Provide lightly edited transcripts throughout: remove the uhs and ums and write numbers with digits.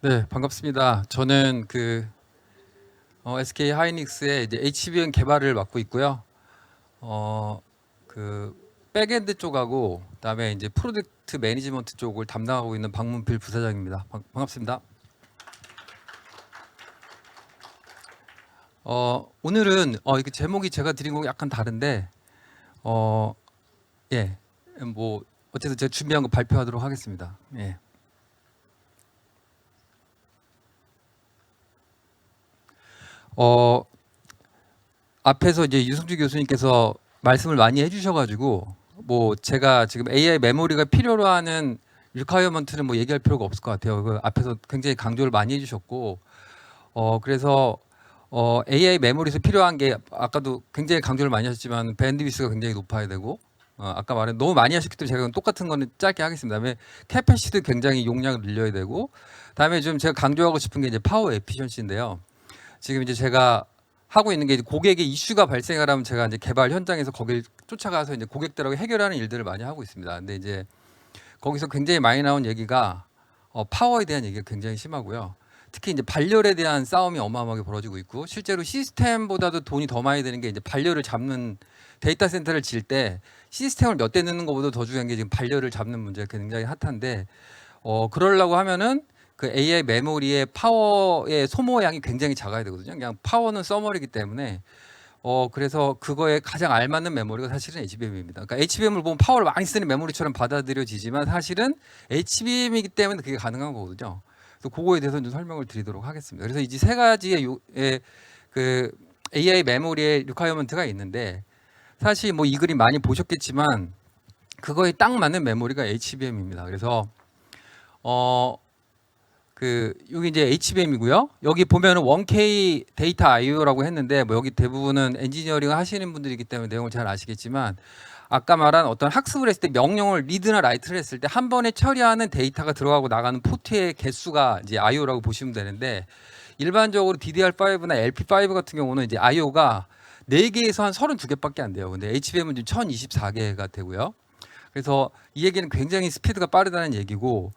네, 반갑습니다. 저는 SK 하이닉스의 이제 HBM 개발을 맡고 있고요. 어, 그 백엔드 쪽하고 그다음에 이제 프로젝트 매니지먼트 쪽을 담당하고 있는 박문필 부사장입니다. 반갑습니다. 오늘은 이게 제목이 제가 드린 거 약간 다른데 어, 예, 뭐 어쨌든 제가 준비한 거 발표하도록 하겠습니다. 예. 어, 앞에서 이제 유승주 교수님께서 말씀을 많이 해주셔가지고 뭐 제가 지금 AI 메모리가 필요로 하는 리퀘어먼트는 뭐 얘기할 필요가 없을 것 같아요. 그 앞에서 굉장히 강조를 많이 해주셨고 그래서 AI 메모리에서 필요한 게 아까도 굉장히 강조를 많이 하셨지만 밴드위스가 굉장히 높아야 되고 아까 말한 너무 많이 하셨기 때문에 제가 똑같은 거는 짧게 하겠습니다. 그다음에 캐패시티도 굉장히 용량을 늘려야 되고 다음에 좀 제가 강조하고 싶은 게 이제 파워 에피션시인데요. 지금 이제 제가 하고 있는 게 이제 고객의 이슈가 발생을 하면 제가 이제 개발 현장에서 거길 쫓아가서 이제 고객들하고 해결하는 일들을 많이 하고 있습니다. 근데 이제 거기서 굉장히 많이 나온 얘기가 파워에 대한 얘기가 굉장히 심하고요. 특히 이제 발열에 대한 싸움이 어마어마하게 벌어지고 있고 실제로 시스템보다도 돈이 더 많이 드는 게 이제 발열을 잡는 데이터 센터를 질 때 시스템을 몇 대 넣는 것보다 더 중요한 게 지금 발열을 잡는 문제가 굉장히 핫한데 그러려고 하면은 그 AI 메모리의 파워의 소모량이 굉장히 작아야 되거든요. 그냥 파워는 써머리기 때문에 그래서 그거에 가장 알맞는 메모리가 사실은 HBM입니다. 그러니까 HBM을 보면 파워를 많이 쓰는 메모리처럼 받아들여지지만 사실은 HBM이기 때문에 그게 가능한 거거든요. 그래서 그거에 대해서 좀 설명을 드리도록 하겠습니다. 그래서 이제 세 가지의 그 AI 메모리의 리퀘어먼트가 있는데 사실 뭐 이 그림 많이 보셨겠지만 그거에 딱 맞는 메모리가 HBM입니다. 그래서 어 여기 이제 HBM이고요. 여기 보면은 1K 데이터 IO라고 했는데 뭐 여기 대부분은 엔지니어링 하시는 분들이기 때문에 내용을 잘 아시겠지만 아까 말한 어떤 학습을 했을 때 명령을 리드나 라이트를 했을 때 한 번에 처리하는 데이터가 들어가고 나가는 포트의 개수가 이제 IO라고 보시면 되는데 일반적으로 DDR5나 LP5 같은 경우는 이제 IO가 4개에서 한 32개밖에 안 돼요. 근데 HBM은 지금 1024개가 되고요. 그래서 이 얘기는 굉장히 스피드가 빠르다는 얘기고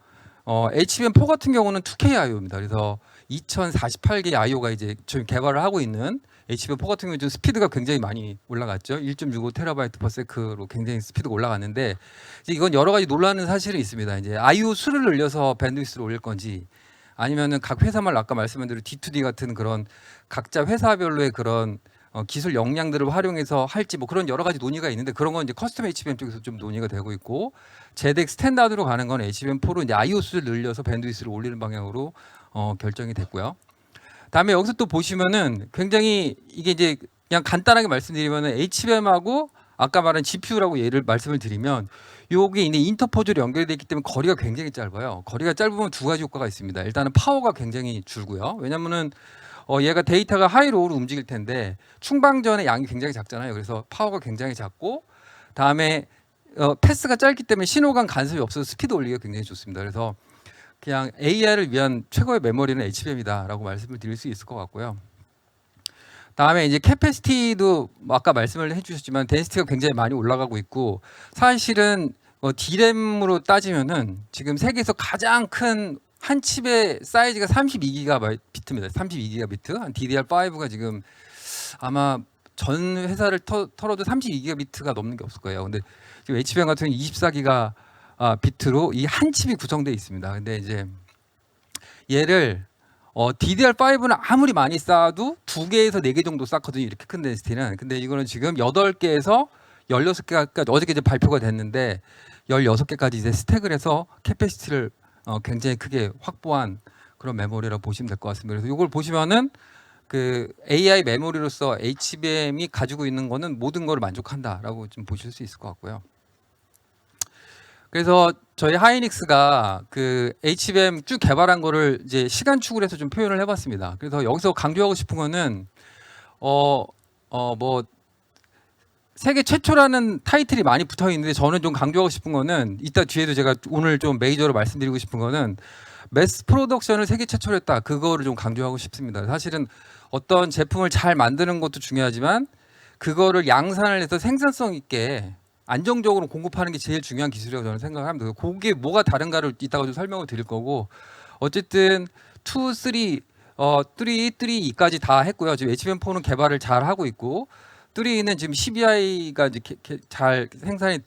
HBM4 같은 경우는 2K IO입니다. 그래서 2048개 IO가 이제 지금 개발을 하고 있는 HBM4 같은 경우는 좀 스피드가 굉장히 많이 올라갔죠. 1.65 테라바이트 퍼 세크로 굉장히 스피드가 올라갔는데 이제 이건 여러 가지 놀라는 사실이 있습니다. 이제 IO 수를 늘려서 밴드위스를 올릴 건지 아니면은 각 회사마다 아까 말씀한 대로 D2D 같은 그런 각자 회사별로의 그런 기술 역량들을 활용해서 할지 뭐 그런 여러 가지 논의가 있는데 그런 건 이제 커스텀 HBM 쪽에서 좀 논의가 되고 있고 제덱 스탠다드로 가는 건 HBM4로 이제 IO 수를 늘려서 밴드위스를 올리는 방향으로 결정이 됐고요. 다음에 여기서 또 보시면은 굉장히 이게 이제 그냥 간단하게 말씀드리면은 HBM하고 아까 말한 GPU라고 말씀을 드리면 요게 이제 인터포즈로 연결되어 있기 때문에 거리가 굉장히 짧아요. 거리가 짧으면 두 가지 효과가 있습니다. 일단은 파워가 굉장히 줄고요. 왜냐면은 얘가 데이터가 하이로우로 움직일 텐데 충방전의 양이 굉장히 작잖아요. 그래서 파워가 굉장히 작고 다음에 패스가 짧기 때문에 신호간 간섭이 없어서 스피드 올리기가 굉장히 좋습니다. 그래서 그냥 AI를 위한 최고의 메모리는 HBM이다라고 말씀을 드릴 수 있을 것 같고요. 다음에 이제 캐패시티도 아까 말씀을 해주셨지만 덴시티가 굉장히 많이 올라가고 있고 사실은 D램으로 따지면은 지금 세계에서 가장 큰 한 칩의 사이즈가 32기가비트입니다. 32기가비트. 한 DDR5가 지금 아마 전 회사를 털어도 32기가비트가 넘는 게 없을 거예요. 근데 지금 HBM 같은 경우는 24기가 비트로 이 한 칩이 구성되어 있습니다. 근데 이제 얘를 DDR5는 아무리 많이 쌓아도 2개에서 4개 정도 쌓거든요. 이렇게 큰 덴시티는. 근데 이거는 지금 8개에서 16개까지 어저께 이제 발표가 됐는데 16개까지 이제 스택을 해서 캐패시티를 굉장히 크게 확보한 그런 메모리라고 보시면 될 것 같습니다. 그래서 이걸 보시면은 그 AI 메모리로서 HBM이 가지고 있는 거는 모든 걸 만족한다라고 좀 보실 수 있을 것 같고요. 그래서 저희 하이닉스가 그 HBM 쭉 개발한 거를 이제 시간축을 해서 좀 표현을 해봤습니다. 그래서 여기서 강조하고 싶은 거는 뭐 세계 최초라는 타이틀이 많이 붙어 있는데 저는 좀 강조하고 싶은 거는 이따 뒤에도 제가 오늘 좀 메이저로 말씀드리고 싶은 거는 매스 프로덕션을 세계 최초로 했다. 그거를 좀 강조하고 싶습니다. 사실은 어떤 제품을 잘 만드는 것도 중요하지만 그거를 양산을 해서 생산성 있게 안정적으로 공급하는 게 제일 중요한 기술이라고 저는 생각합니다. 그게 뭐가 다른가를 이따가 좀 설명을 드릴 거고 어쨌든 2, 3, 3.2까지 다 했고요. 지금 HBM4는 개발을 잘 하고 있고 3는 지금 CBI가 이제 잘 생산이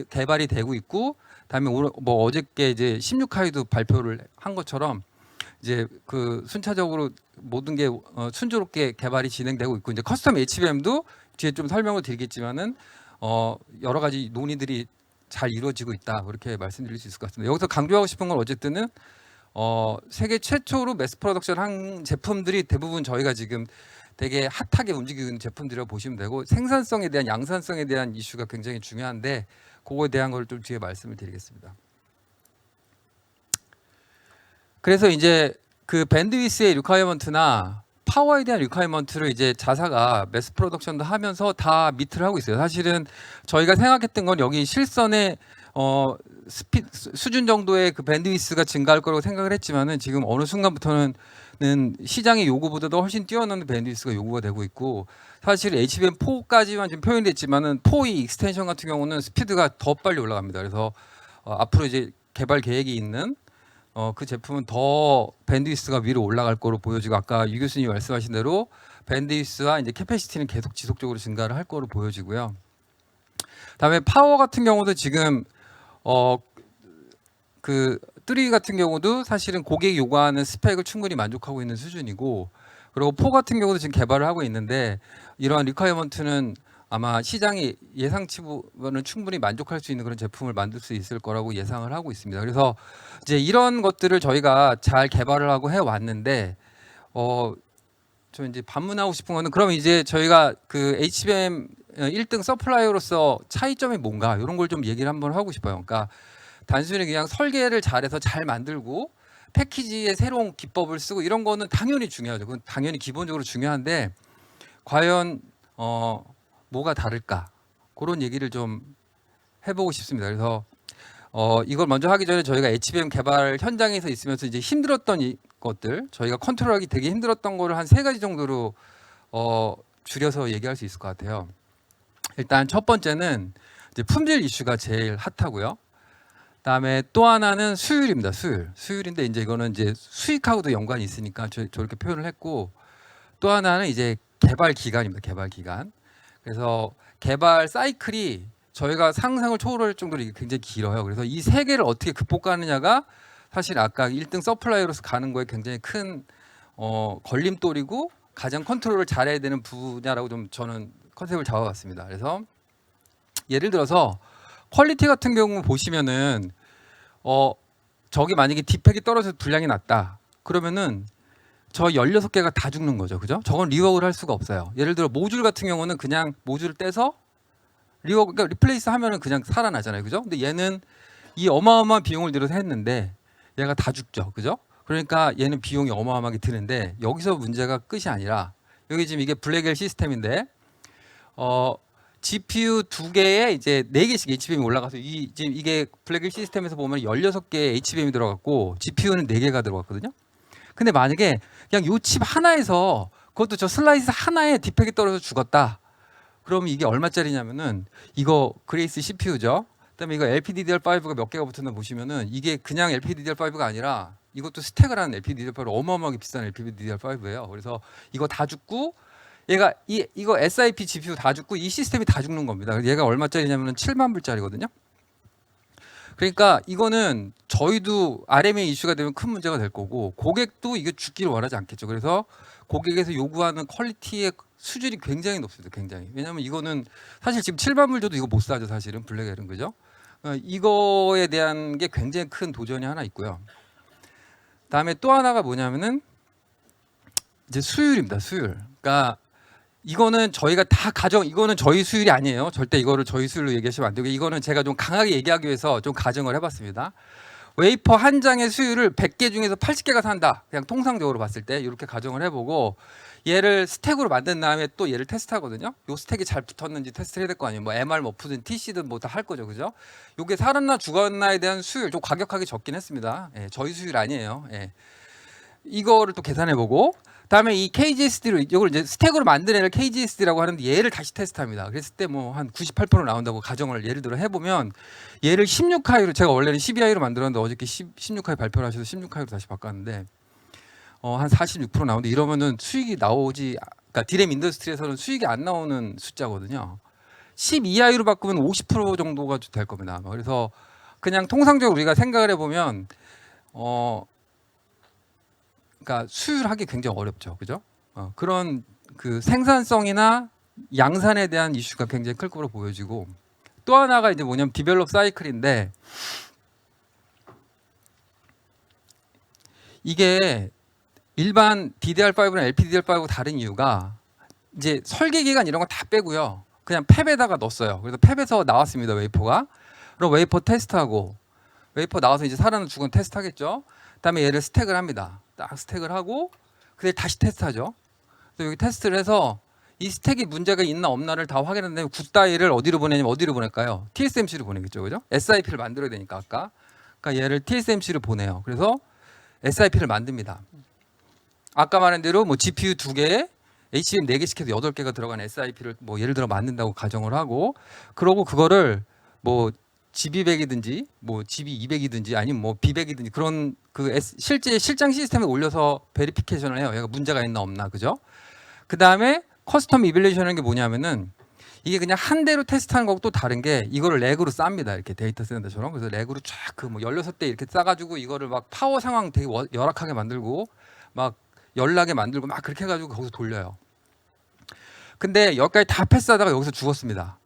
개발이 되고 있고, 그다음에 오늘 뭐 어저께 이제 16하이도 발표를 한 것처럼 이제 그 순차적으로 모든 게 순조롭게 개발이 진행되고 있고, 이제 커스텀 HBM도 뒤에 좀 설명을 드리겠지만은 여러 가지 논의들이 잘 이루어지고 있다, 그렇게 말씀드릴 수 있을 것 같습니다. 여기서 강조하고 싶은 건 어쨌든은 세계 최초로 매스 프로덕션 한 제품들이 대부분 저희가 지금 되게 핫하게 움직이고 있는 제품들이라고 보시면 되고, 생산성에 대한 양산성에 대한 이슈가 굉장히 중요한데 그거에 대한 걸 좀 뒤에 말씀을 드리겠습니다. 그래서 이제 그 밴드위스의 리콰이어먼트나 파워에 대한 리콰이어먼트를 이제 자사가 매스 프로덕션도 하면서 다 미트를 하고 있어요. 사실은 저희가 생각했던 건 여기 실선의 수준 정도의 그 밴드위스가 증가할 거라고 생각을 했지만은 지금 어느 순간부터는 시장의 요구보다도 훨씬 뛰어난 밴드위스가 요구가 되고 있고, 사실 HBM4까지만 지금 표현됐지만은 4이 익스텐션 같은 경우는 스피드가 더 빨리 올라갑니다. 그래서 앞으로 이제 개발 계획이 있는 그 제품은 더 밴드위스가 위로 올라갈 거로 보여지고, 아까 유 교수님이 말씀하신 대로 밴드위스와 이제 캐패시티는 계속 지속적으로 증가를 할 거로 보여지고요. 다음에 파워 같은 경우도 지금 그 3 같은 경우도 사실은 고객이 요구하는 스펙을 충분히 만족하고 있는 수준이고, 그리고 4 같은 경우도 지금 개발을 하고 있는데 이러한 리퀘어먼트는 아마 시장이 예상치보다는 충분히 만족할 수 있는 그런 제품을 만들 수 있을 거라고 예상을 하고 있습니다. 그래서 이제 이런 것들을 저희가 잘 개발을 하고 해 왔는데 저 이제 반문하고 싶은 거는, 그럼 이제 저희가 그 HBM 1등 서플라이어로서 차이점이 뭔가 이런 걸 좀 얘기를 한번 하고 싶어요. 그러니까 단순히 그냥 설계를 잘해서 잘 만들고 패키지에 새로운 기법을 쓰고 이런 거는 당연히 중요하죠. 그건 당연히 기본적으로 중요한데 과연 뭐가 다를까, 그런 얘기를 좀 해보고 싶습니다. 그래서 이걸 먼저 하기 전에 저희가 HBM 개발 현장에서 있으면서 이제 힘들었던 것들, 저희가 컨트롤하기 되게 힘들었던 거를 한 3가지 정도로 줄여서 얘기할 수 있을 것 같아요. 일단 첫 번째는 이제 품질 이슈가 제일 핫하고요. 그다음에 또 하나는 수율입니다. 수율인데 이제 이거는 이제 수익하고도 연관이 있으니까 저렇게 표현을 했고, 또 하나는 이제 개발 기간입니다. 개발 기간. 그래서 개발 사이클이 저희가 상상을 초월할 정도로 이게 굉장히 길어요. 그래서 이 3개를 어떻게 극복하느냐가 사실 아까 1등 서플라이어로서 가는 거에 굉장히 큰 걸림돌이고 가장 컨트롤을 잘해야 되는 분야라고 좀 저는 컨셉을 잡아봤습니다. 그래서 예를 들어서 퀄리티 같은 경우 보시면은 저기 만약에 디펙이 떨어져서 분량이 낮다 그러면은 저 16개가 다 죽는 거죠. 그죠? 저건 리워크를 할 수가 없어요. 예를 들어 모듈 같은 경우는 그냥 모듈을 떼서 그러니까 리플레이스 하면은 그냥 살아나잖아요. 그죠? 근데 얘는 이 어마어마한 비용을 들여서 했는데 얘가 다 죽죠. 그죠? 그러니까 얘는 비용이 어마어마하게 드는데 여기서 문제가 끝이 아니라, 여기 지금 이게 블랙엘 시스템인데 GPU 2개에 이제 4개씩 HBM이 올라가서 지금 이게 블랙엘 시스템에서 보면 16개의 HBM이 들어갔고 GPU는 4개가 들어갔거든요. 근데 만약에 그냥 요 칩 하나에서, 그것도 저 슬라이스 하나에 디펙이 떨어져 죽었다. 그러면 이게 얼마짜리냐면은, 이거 그레이스 CPU죠. 그다음에 이거 LPDDR5가 몇 개가 붙었나 보시면은 이게 그냥 LPDDR5가 아니라 이것도 스택을 하는 LPDDR5, 어마어마하게 비싼 LPDDR5예요. 그래서 이거 다 죽고 얘가 이거 SIP GPU 다 죽고 이 시스템이 다 죽는 겁니다. 얘가 얼마짜리냐면은 7만 불짜리거든요. 그러니까 이거는 저희도 RMA 이슈가 되면 큰 문제가 될 거고 고객도 이게 죽기를 원하지 않겠죠. 그래서 고객에서 요구하는 퀄리티의 수준이 굉장히 높습니다. 굉장히. 왜냐하면 이거는 사실 지금 7만 불 줘도 이거 못 사죠. 사실은 블랙엘은. 그죠? 이거에 대한 게 굉장히 큰 도전이 하나 있고요. 다음에 또 하나가 뭐냐면은 이제 수율입니다. 수율. 그러니까 이거는 저희가 다 이거는 저희 수율이 아니에요. 절대 이거를 저희 수율로 얘기하시면 안 되고, 이거는 제가 좀 강하게 얘기하기 위해서 좀 가정을 해봤습니다. 웨이퍼 한 장의 수율을 100개 중에서 80개가 산다. 그냥 통상적으로 봤을 때 이렇게 가정을 해보고 얘를 스택으로 만든 다음에 또 얘를 테스트하거든요. 요 스택이 잘 붙었는지 테스트를 해야 될 거 아니에요. 뭐 MR 머프든 TC든 뭐 다 할 거죠. 그죠? 요게 살았나 죽었나에 대한 수율 좀 과격하게 적긴 했습니다. 예, 저희 수율 아니에요. 예. 이거를 또 계산해보고, 다음에 이 KGSD로 이걸 이제 스택으로 만든 애를 KGSD라고 하는데 얘를 다시 테스트합니다. 그랬을 때 뭐 한 98% 나온다고 가정을 예를 들어 해보면, 얘를 16하이로, 제가 원래는 12하이로 만들었는데 어저께 16하이 발표를 하셔서 16하이로 다시 바꿨는데 한 46% 나오는데 이러면은 수익이 나오지, 그러니까 디램 인더스트리에서는 수익이 안 나오는 숫자거든요. 10 이하로 바꾸면 50% 정도가 될 겁니다. 그래서 그냥 통상적으로 우리가 생각을 해보면 그러니까 수율하기 굉장히 어렵죠, 그죠? 그런 그 생산성이나 양산에 대한 이슈가 굉장히 클 거로 보여지고, 또 하나가 이제 뭐냐면 디벨롭 사이클인데, 이게 일반 DDR5나 LPDDR5하고 다른 이유가 이제 설계 기간 이런 거 다 빼고요. 그냥 팹에다가 넣었어요. 그래서 팹에서 나왔습니다, 웨이퍼가. 그럼 웨이퍼 테스트하고, 웨이퍼 나와서 이제 살아는 죽은 테스트하겠죠. 그다음에 얘를 스택을 합니다. 딱 스택을 하고, 그다음에 다시 테스트하죠. 그래서 여기 테스트를 해서 이 스택이 문제가 있나 없나를 다 확인한 다음에 굿다이를 어디로 보내냐면 어디로 보낼까요? TSMC로 보내겠죠, 그죠? SIP를 만들어야 되니까 아까. 그러니까 얘를 TSMC로 보내요. 그래서 SIP를 만듭니다. 아까 말한 대로 뭐 GPU 2개에 HBM 4개 시켜서 8개가 들어간 SIP를 뭐 예를 들어 만든다고 가정을 하고, 그러고 그거를 뭐 GB100이든지 뭐 GB200이든지 아니면 뭐 B100이든지 그런 그 실제 실장 시스템에 올려서 베리피케이션을 해요. 얘가 문제가 있나 없나, 그죠? 그 다음에 커스텀 이빌레이션이라는 게 뭐냐면은 이게 그냥 한 대로 테스트하는 거하고 또 다른 게 이거를 렉으로 쌉니다. 이렇게 데이터 센터처럼. 그래서 렉으로 쫙 그 뭐 16대 이렇게 싸가지고 이거를 막 파워 상황 되게 열악하게 만들고 막 열나게 만들고 막 그렇게 해가지고 거기서 돌려요. 근데 여기까지 다 패스하다가 여기서 죽었습니다.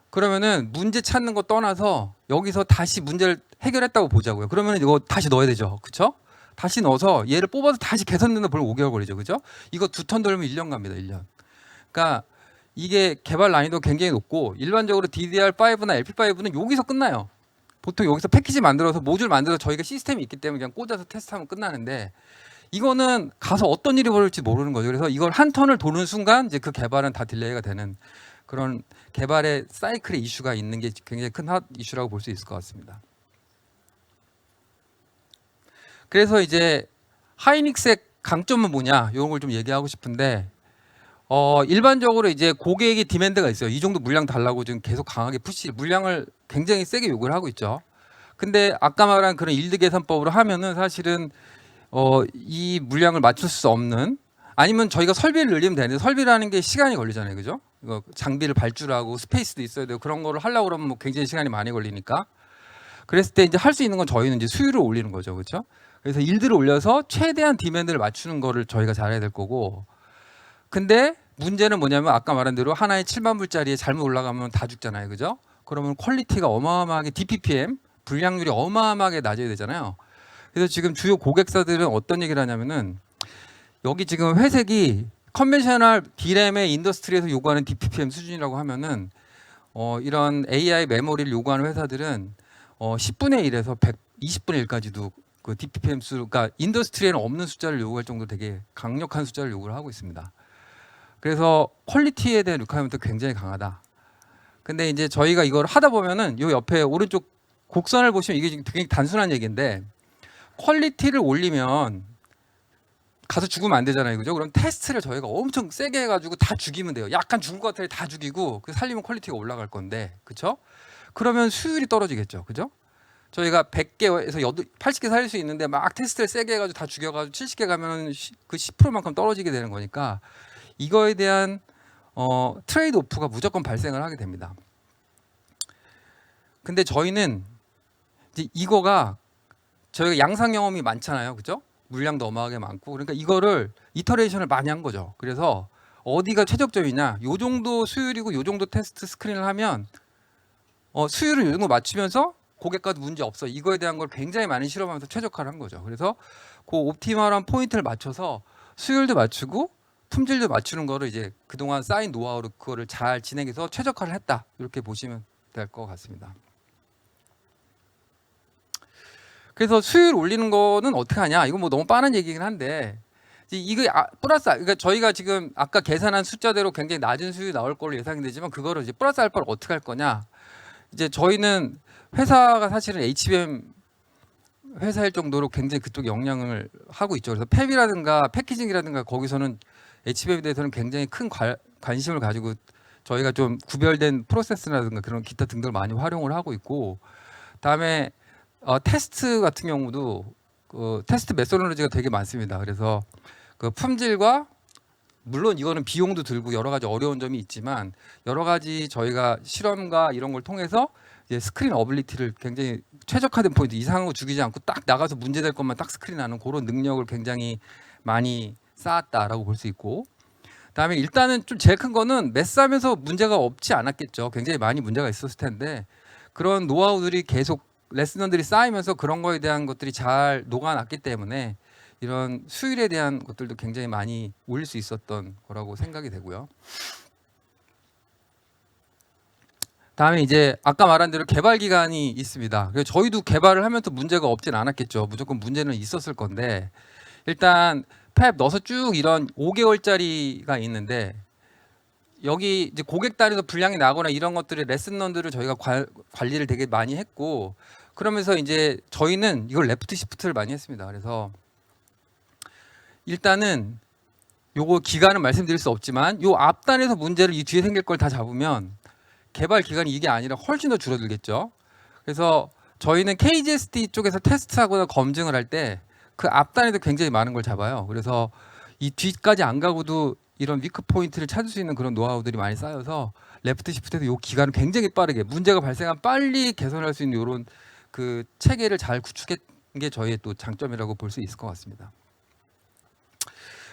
그러면은 문제 찾는 거 떠나서 여기서 다시 문제를 해결했다고 보자고요. 그러면 이거 다시 넣어야 되죠. 그쵸? 다시 넣어서 얘를 뽑아서 다시 개선되는 벌써 5개월 걸리죠. 그죠? 이거 2턴 돌면 1년 갑니다. 1년. 그러니까 이게 개발 난이도 굉장히 높고, 일반적으로 DDR5나 LP5는 여기서 끝나요. 보통 여기서 패키지 만들어서 모듈 만들어서 저희가 시스템이 있기 때문에 그냥 꽂아서 테스트하면 끝나는데, 이거는 가서 어떤 일이 벌어질지 모르는 거죠. 그래서 이걸 한 턴을 도는 순간 이제 그 개발은 다 딜레이가 되는 그런 개발의 사이클의 이슈가 있는 게 굉장히 큰 핫 이슈라고 볼 수 있을 것 같습니다. 그래서 이제 하이닉스의 강점은 뭐냐, 이런 걸 좀 얘기하고 싶은데, 일반적으로 이제 고객이 디맨드가 있어요. 이 정도 물량 달라고 지금 계속 강하게 물량을 굉장히 세게 요구를 하고 있죠. 근데 아까 말한 그런 일드 계산법으로 하면은 사실은 이 물량을 맞출 수 없는, 아니면 저희가 설비를 늘리면 되는데 설비라는 게 시간이 걸리잖아요, 그죠? 이거 장비를 발주하고 스페이스도 있어야 되고 그런 거를 하려고 그러면 뭐 굉장히 시간이 많이 걸리니까, 그랬을 때 이제 할 수 있는 건 저희는 이제 수율을 올리는 거죠, 그렇죠? 그래서 일들을 올려서 최대한 디맨드를 맞추는 거를 저희가 잘해야 될 거고, 근데 문제는 뭐냐면 아까 말한 대로 하나에 7만 불짜리에 잘못 올라가면 다 죽잖아요, 그죠? 그러면 퀄리티가 어마어마하게 DPPM 불량률이 어마어마하게 낮아야 되잖아요. 그래서 지금 주요 고객사들은 어떤 얘기를 하냐면은, 여기 지금 회색이 컨벤셔널 D램의 인더스트리에서 요구하는 DPPM 수준이라고 하면은 이런 AI 메모리를 요구하는 회사들은 10분의 1에서 120분의 1까지도 그 DPPM 수, 그러니까 인더스트리에는 없는 숫자를 요구할 정도로 되게 강력한 숫자를 요구를 하고 있습니다. 그래서 퀄리티에 대한 리퀘어먼트가 굉장히 강하다. 근데 이제 저희가 이걸 하다 보면은 요 옆에 오른쪽 곡선을 보시면 이게 지금 되게 단순한 얘기인데, 퀄리티를 올리면 가서 죽으면 안 되잖아요, 그죠? 그럼 테스트를 저희가 엄청 세게 해가지고 다 죽이면 돼요. 약간 죽을 것 같아 다 죽이고 그 살리면 퀄리티가 올라갈 건데, 그렇죠? 그러면 수율이 떨어지겠죠, 그죠? 저희가 100개에서 80개 살릴 수 있는데 막 테스트를 세게 해가지고 다 죽여가지고 70개 가면 그 10%만큼 떨어지게 되는 거니까, 이거에 대한 트레이드 오프가 무조건 발생을 하게 됩니다. 근데 저희는 이제 이거가 저희가 양상 경험이 많잖아요, 그죠? 물량도 어마하게 많고, 그러니까 이거를 이터레이션을 많이 한 거죠. 그래서 어디가 최적점이냐, 요 정도 수율이고 요 정도 테스트 스크린을 하면 수율을 요 정도 맞추면서 고객과도 문제 없어, 이거에 대한 걸 굉장히 많이 실험하면서 최적화를 한 거죠. 그래서 그 옵티멀한 포인트를 맞춰서 수율도 맞추고 품질도 맞추는 거를 이제 그동안 쌓인 노하우로 그거를 잘 진행해서 최적화를 했다, 이렇게 보시면 될 것 같습니다. 그래서 수율 올리는 거는 어떻게 하냐, 이건 뭐 너무 빠른 얘기긴 한데, 이거 플러스, 그러니까 저희가 지금 아까 계산한 숫자대로 굉장히 낮은 수율이 나올 걸로 예상이 되지만, 그거를 이제 플러스 알파를 어떻게 할 거냐, 이제 저희는 회사가 사실은 HBM 회사일 정도로 굉장히 그쪽 영향을 하고 있죠. 그래서 팹이라든가 패키징이라든가 거기서는 HBM에 대해서는 굉장히 큰 관심을 가지고 저희가 좀 구별된 프로세스라든가 그런 기타 등등을 많이 활용을 하고 있고, 다음에 테스트 같은 경우도 테스트 메소로로지가 되게 많습니다. 그래서 그 품질과 물론 이거는 비용도 들고 여러 가지 어려운 점이 있지만 여러 가지 저희가 실험과 이런 걸 통해서 이제 스크린 어빌리티를 굉장히 최적화된 포인트 이상한 거 죽이지 않고 딱 나가서 문제될 것만 딱 스크린하는 그런 능력을 굉장히 많이 쌓았다라고 볼 수 있고, 그다음에 일단은 좀 제일 큰 거는 매스하면서 문제가 없지 않았겠죠. 굉장히 많이 문제가 있었을 텐데 그런 노하우들이 계속 레슨원들이 쌓이면서 그런 거에 대한 것들이 잘 녹아났기 때문에 이런 수율에 대한 것들도 굉장히 많이 올릴 수 있었던 거라고 생각이 되고요. 다음에 이제 아까 말한 대로 개발 기간이 있습니다. 그래서 저희도 개발을 하면서 문제가 없진 않았겠죠. 무조건 문제는 있었을 건데 일단 팹 넣어서 쭉 이런 5개월짜리가 있는데 여기 이제 고객 단위에서 불량이 나거나 이런 것들의 레슨런들을 저희가 관리를 되게 많이 했고 그러면서 이제 저희는 이걸 레프트 시프트를 많이 했습니다. 그래서 일단은 요거 기간은 말씀드릴 수 없지만 요 앞단에서 문제를 이 뒤에 생길 걸 다 잡으면 개발 기간이 이게 아니라 훨씬 더 줄어들겠죠. 그래서 저희는 KGST 쪽에서 테스트하거나 검증을 할 때 그 앞단에도 굉장히 많은 걸 잡아요. 그래서 이 뒤까지 안 가고도 이런 위크 포인트를 찾을 수 있는 그런 노하우들이 많이 쌓여서 레프트 시프트에서 요 기간을 굉장히 빠르게 문제가 발생하면 빨리 개선할 수 있는 이런 그 체계를 잘 구축한 게 저희의 또 장점이라고 볼 수 있을 것 같습니다.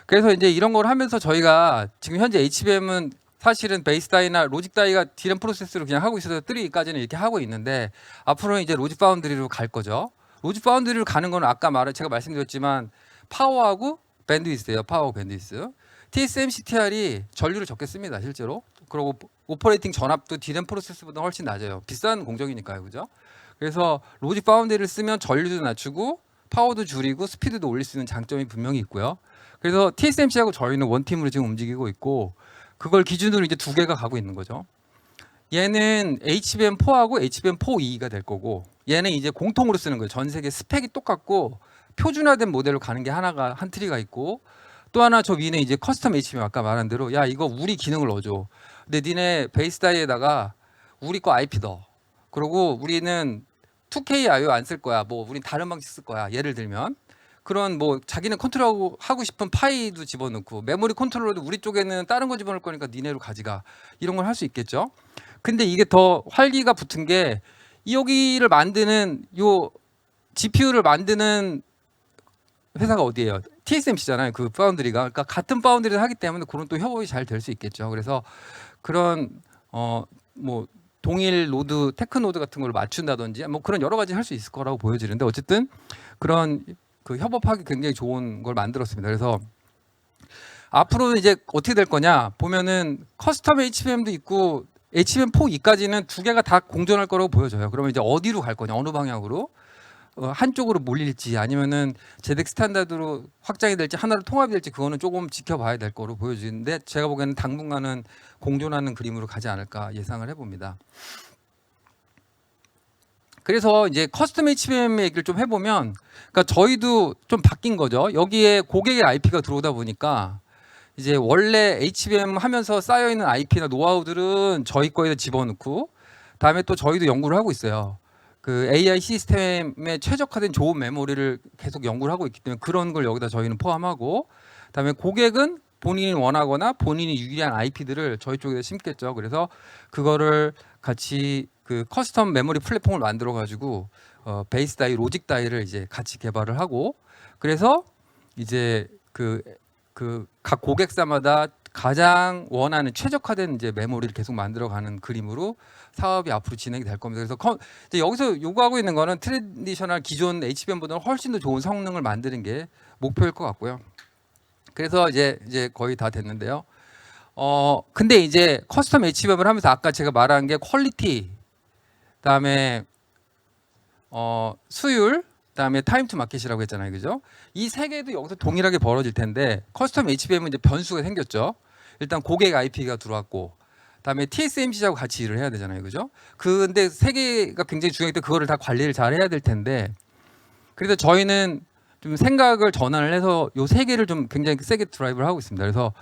그래서 이제 이런 걸 하면서 저희가 지금 현재 HBM은 사실은 베이스 다이나 로직 다이가 디램 프로세스로 그냥 하고 있어서 3까지는 이렇게 하고 있는데 앞으로는 이제 로직 파운드리로 갈 거죠. 로직 파운드리로 가는 거는 아까 제가 말씀드렸지만 파워하고 밴드위스예요. 파워 밴드위스. TSMC-TR이 전류를 적게 씁니다. 실제로. 그리고 오퍼레이팅 전압도 디램 프로세스보다 훨씬 낮아요. 비싼 공정이니까요. 그죠? 그래서 로직 파운드리를 쓰면 전류도 낮추고 파워도 줄이고 스피드도 올릴 수 있는 장점이 분명히 있고요. 그래서 TSMC하고 저희는 원팀으로 지금 움직이고 있고 그걸 기준으로 이제 두 개가 가고 있는 거죠. 얘는 HBM4하고 HBM4E가 될 거고 얘는 이제 공통으로 쓰는 거예요. 전 세계 스펙이 똑같고 표준화된 모델로 가는 게 하나가 한 트리가 있고 또 하나 저 위는 이제 커스텀 HBM 아까 말한 대로 야 이거 우리 기능을 넣어줘. 근데 니네 베이스 다이에다가 우리 거 IP 넣어. 그리고 우리는 2K IO 안 쓸 거야. 뭐 우린 다른 방식 쓸 거야. 예를 들면 그런 뭐 자기는 컨트롤하고 싶은 파이도 집어넣고 메모리 컨트롤러도 우리 쪽에는 다른 거 집어넣을 거니까 니네로 가져가 이런 걸 할 수 있겠죠. 근데 이게 더 활기가 붙은 게 여기를 만드는 요 GPU를 만드는 회사가 어디예요? TSMC잖아요. 그 파운드리가. 그러니까 같은 파운드리를 하기 때문에 그런 또 협업이 잘 될 수 있겠죠. 그래서 그런 뭐 동일 노드 테크 노드 같은 걸 맞춘다든지 뭐 그런 여러 가지 할 수 있을 거라고 보여지는데 어쨌든 그런 그 협업하기 굉장히 좋은 걸 만들었습니다. 그래서 앞으로는 이제 어떻게 될 거냐 보면은 커스텀 HBM도 있고 HBM4E까지는 두 개가 다 공존할 거라고 보여져요. 그러면 이제 어디로 갈 거냐 어느 방향으로 한쪽으로 몰릴지 아니면은 제덱 스탠다드로 확장이 될지 하나로 통합이 될지 그거는 조금 지켜봐야 될 거로 보여지는데 제가 보기에는 당분간은 공존하는 그림으로 가지 않을까 예상을 해봅니다. 그래서 이제 커스텀 HBM 얘기를 좀 해보면 그러니까 저희도 좀 바뀐 거죠. 여기에 고객의 IP가 들어오다 보니까 이제 원래 HBM 하면서 쌓여있는 IP나 노하우들은 저희 거에다 집어넣고 다음에 또 저희도 연구를 하고 있어요. 그 AI 시스템에 최적화된 좋은 메모리를 계속 연구를 하고 있기 때문에 그런 걸 여기다 저희는 포함하고 그다음에 고객은 본인이 원하거나 본인이 유리한 IP들을 저희 쪽에다 심겠죠. 그래서 그거를 같이 그 커스텀 메모리 플랫폼을 만들어 가지고 베이스 다이, 로직 다이를 이제 같이 개발을 하고 그래서 이제 그 각 고객사마다 가장 원하는 최적화된 이제 메모리를 계속 만들어가는 그림으로 사업이 앞으로 진행이 될 겁니다. 그래서 이제 여기서 요구하고 있는 거는 트래디셔널 기존 HBM보다는 훨씬 더 좋은 성능을 만드는 게 목표일 것 같고요. 그래서 이제 거의 다 됐는데요. 근데 이제 커스텀 HBM을 하면서 아까 제가 말한 게 퀄리티, 그다음에 수율, 그다음에 타임 투 마켓이라고 했잖아요, 그죠? 이 세 개도 여기서 동일하게 벌어질 텐데 커스텀 HBM은 이제 변수가 생겼죠. 일단 고객 IP가 들어왔고, 그다음에 TSMC하고 같이 일을 해야 되잖아요, 그죠? 근데 세 개가 굉장히 중요할 때 그거를 다 관리를 잘 해야 될 텐데, 그래서 저희는 좀 생각을 전환을 해서 요 세 개를 좀 굉장히 세게 드라이브를 하고 있습니다. 그래서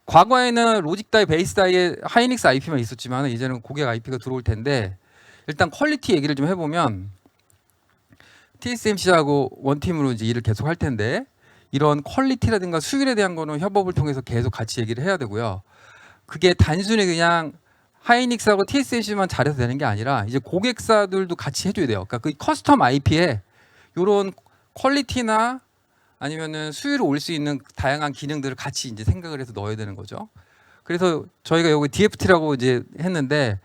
과거에는 로직 다이, 베이스 다이에 하이닉스 IP만 있었지만 이제는 고객 IP가 들어올 텐데 일단 퀄리티 얘기를 좀 해보면 TSMC하고 원팀으로 이제 일을 계속 할 텐데 이런 퀄리티라든가 수율에 대한 거는 협업을 통해서 계속 같이 얘기를 해야 되고요. 그게 단순히 그냥 하이닉스하고 TSMC만 잘해서 되는 게 아니라 이제 고객사들도 같이 해줘야 돼요. 그러니까 그 커스텀 IP에 이런 퀄리티나 아니면은 수율을 올 수 있는 다양한 기능들을 같이 이제 생각을 해서 넣어야 되는 거죠. 그래서 저희가 여기 DFT라고 이제 했는데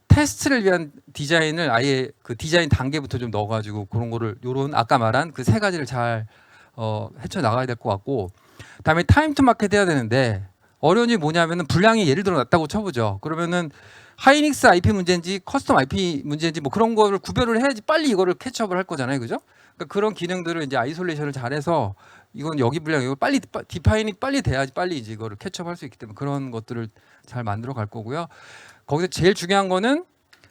테스트를 위한 디자인을 아예 그 디자인 단계부터 좀 넣어가지고 그런 거를 요런 아까 말한 그 세 가지를 잘 헤쳐 나가야 될 것 같고, 그다음에 타임 투 마켓 해야 되는데 어려운 게 뭐냐면은 분량이 예를 들어 낮다고 쳐보죠. 그러면은 하이닉스 IP 문제인지 커스텀 IP 문제인지 뭐 그런 거를 구별을 해야지 빨리 이거를 캐치업을 할 거잖아요, 그죠? 그러니까 그런 기능들을 이제 아이솔레이션을 잘해서 이건 여기 분량 이거 빨리 디파인이 빨리 돼야지 빨리 이제 이거를 캐치업할 수 있기 때문에 그런 것들을 잘 만들어 갈 거고요. 거기서 제일 중요한 거는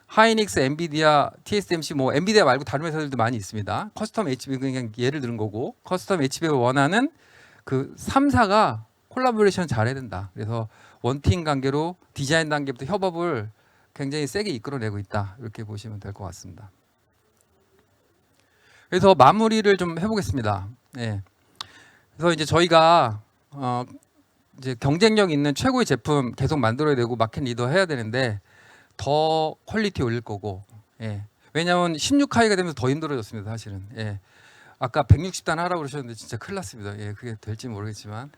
하이닉스, 엔비디아, TSMC 뭐 엔비디아 말고 다른 회사들도 많이 있습니다. 커스텀 HB 그냥 예를 들은 거고 커스텀 HB가 원하는 그 3사가 콜라보레이션 잘해야 된다. 그래서 원팀 관계로 디자인 단계부터 협업을 굉장히 세게 이끌어내고 있다. 이렇게 보시면 될 것 같습니다. 그래서 마무리를 좀 해보겠습니다. 네. 그래서 이제 저희가 이제 경쟁력 있는 최고의 제품 계속 만들어야 되고 마켓 리더 해야 되는데 더 퀄리티 올릴 거고, 예. 왜냐하면 16하이가 되면서 더 힘들어졌습니다, 사실은. 예. 아까 160단 하라고 그러셨는데 진짜 큰일 났습니다. 예, 그게 될지 모르겠지만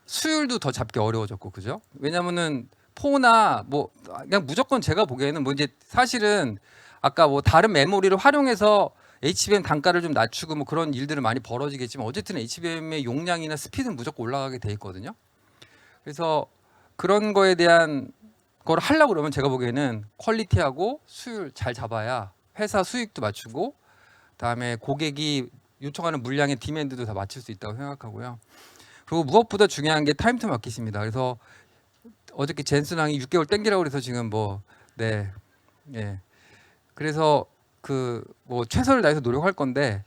수율도 더 잡기 어려워졌고, 그죠? 왜냐면은 포나 뭐 그냥 무조건 제가 보기에는 뭐 이제 사실은 아까 뭐 다른 메모리를 활용해서 HBM 단가를 좀 낮추고 뭐 그런 일들은 많이 벌어지겠지만 어쨌든 HBM의 용량이나 스피드는 무조건 올라가게 돼 있거든요. 그래서 그런 거에 대한 걸 하려고 그러면 제가 보기에는 퀄리티하고 수율 잘 잡아야 회사 수익도 맞추고 그다음에 고객이 요청하는 물량의 디맨드도 다 맞출 수 있다고 생각하고요. 그리고 무엇보다 중요한 게 타임 투 마켓입니다. 그래서 어저께 젠슨왕이 6개월 땡기라고 그래서 지금 예. 그래서 그 뭐 최선을 다해서 노력할 건데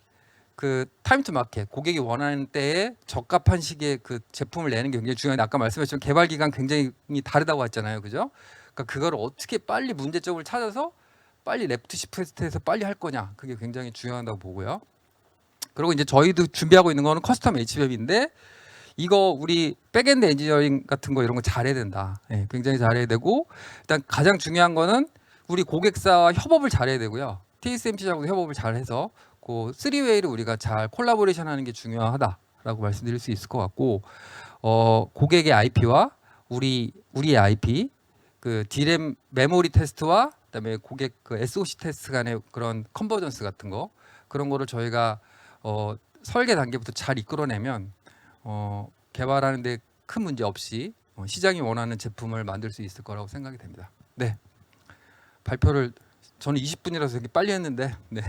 그 타임 투 마켓 고객이 원하는 때에 적합한 시기에 그 제품을 내는 게 굉장히 중요한데 아까 말씀하신 개발 기간 굉장히 다르다고 했잖아요, 그죠? 그러니까 그걸 어떻게 빨리 문제점을 찾아서 빨리 레프트 시프트해서 빨리 할 거냐 그게 굉장히 중요하다고 보고요. 그리고 이제 저희도 준비하고 있는 거는 커스텀 HBM인데 이거 우리 백엔드 엔지니어링 같은 거 이런 거 잘해야 된다. 예, 굉장히 잘해야 되고 일단 가장 중요한 거는 우리 고객사와 협업을 잘해야 되고요. TSMC하고도 협업을 잘해서 그 3웨이를 우리가 잘 콜라보레이션하는 게 중요하다라고 말씀드릴 수 있을 것 같고 고객의 IP와 우리의 IP 그 D램 메모리 테스트와 그다음에 고객 그 SoC 테스트 간의 그런 컨버전스 같은 거 그런 거를 저희가 설계 단계부터 잘 이끌어내면 개발하는데 큰 문제 없이 시장이 원하는 제품을 만들 수 있을 거라고 생각이 됩니다. 네, 발표를 저는 20분이라서 되게 빨리 했는데 네.